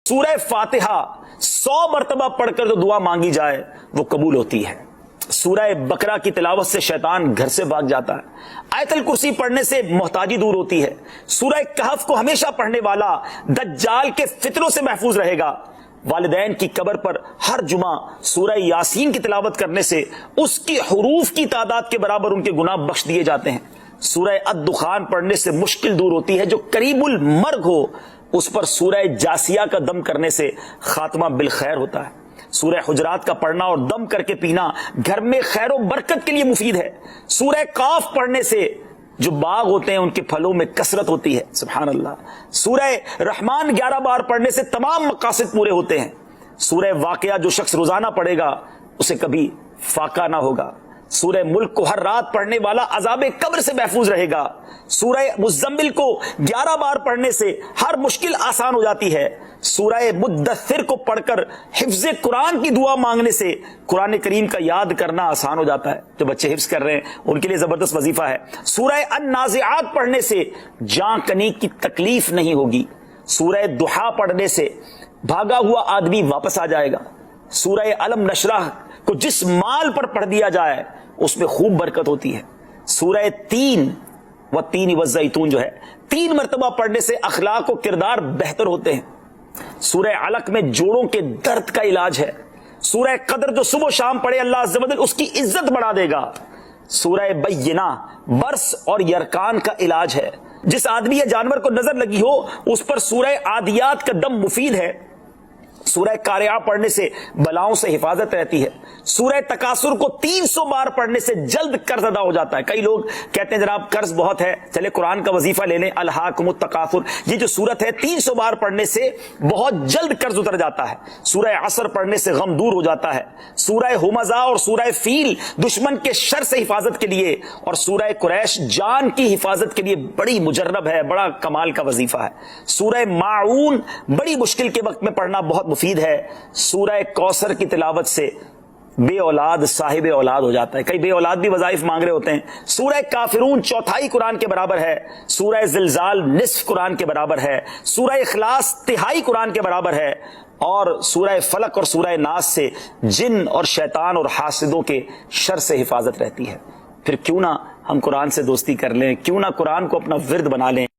سورہ فاتحہ 100 مرتبہ پڑھ کر جو دعا مانگی جائے وہ قبول ہوتی ہے۔ سورہ بقرہ کی تلاوت سے شیطان گھر سے بھاگ جاتا ہے۔ آیت الکرسی پڑھنے سے محتاجی دور ہوتی ہے۔ سورہ کہف کو ہمیشہ پڑھنے والا دجال کے فتنوں سے محفوظ رہے گا۔ والدین کی قبر پر ہر جمعہ سورہ یاسین کی تلاوت کرنے سے اس کی حروف کی تعداد کے برابر ان کے گناہ بخش دیے جاتے ہیں۔ سورہ الدخان پڑھنے سے مشکل دور ہوتی ہے۔ جو قریب المرگ ہو اس پر سورہ جاسیہ کا دم کرنے سے خاتمہ بالخیر ہوتا ہے۔ سورہ حجرات کا پڑھنا اور دم کر کے پینا گھر میں خیر و برکت کے لیے مفید ہے۔ سورہ قاف پڑھنے سے جو باغ ہوتے ہیں ان کے پھلوں میں کثرت ہوتی ہے۔ سبحان اللہ۔ سورہ رحمان 11 بار پڑھنے سے تمام مقاصد پورے ہوتے ہیں۔ سورہ واقعہ جو شخص روزانہ پڑھے گا اسے کبھی فاقہ نہ ہوگا۔ سورہ ملک کو ہر رات پڑھنے والا عذاب قبر سے محفوظ رہے گا۔ سورہ مزمل کو 11 بار پڑھنے سے ہر مشکل آسان ہو جاتی ہے۔ سورہ مدثر کو پڑھ کر حفظ قرآن کی دعا مانگنے سے قرآن کریم کا یاد کرنا آسان ہو جاتا ہے۔ جو بچے حفظ کر رہے ہیں ان کے لیے زبردست وظیفہ ہے۔ سورہ النازعات پڑھنے سے جاں کنی کی تکلیف نہیں ہوگی۔ سورہ دحا پڑھنے سے بھاگا ہوا آدمی واپس آ جائے گا۔ سورہ علم نشرح کو جس مال پر پڑھ دیا جائے اس میں خوب برکت ہوتی ہے۔ سورہ تین والتین والزیتون جو ہے 3 مرتبہ پڑھنے سے اخلاق و کردار بہتر ہوتے ہیں۔ سورہ علق میں جوڑوں کے درد کا علاج ہے۔ سورہ قدر جو صبح و شام پڑھے اللہ عز و جل اس کی عزت بڑھا دے گا۔ سورہ بینہ برس اور یرکان کا علاج ہے۔ جس آدمی یا جانور کو نظر لگی ہو اس پر سورہ عادیات کا دم مفید ہے۔ سورہ قارعہ پڑھنے سے بلاؤں سے حفاظت رہتی ہے۔ سورہ تکاثر کو 300 بار پڑھنے سے جلد قرض ادا ہو جاتا ہے۔ کئی لوگ کہتے ہیں جناب قرض بہت ہے، چلے قرآن کا وظیفہ لے لیں، الہاکم التکاثر۔ یہ جو سورت ہے 300 بار پڑھنے سے بہت جلد قرض اتر جاتا ہے۔ سورہ عصر پڑھنے سے غم دور ہو جاتا ہے۔ سورہ ہمزہ اور سورہ فیل دشمن کے شر سے حفاظت کے لیے، اور سورہ قریش جان کی حفاظت کے لیے بڑی مجرب ہے، بڑا کمال کا وظیفہ ہے۔ سورہ ماعون بڑی مشکل کے وقت میں پڑھنا بہت مفید ہے۔ سورہ کوثر کی تلاوت سے بے اولاد صاحب اولاد ہو جاتا ہے۔ کئی بے اولاد بھی وظائف مانگ رہے ہوتے ہیں۔ سورہ کافرون 1/4 قرآن کے برابر ہے۔ سورہ زلزال نصف قرآن کے برابر ہے۔ سورہ اخلاص 1/3 قرآن کے برابر ہے۔ اور سورہ فلق اور سورہ ناس سے جن اور شیطان اور حاسدوں کے شر سے حفاظت رہتی ہے۔ پھر کیوں نہ ہم قرآن سے دوستی کر لیں، کیوں نہ قرآن کو اپنا ورد بنا لیں۔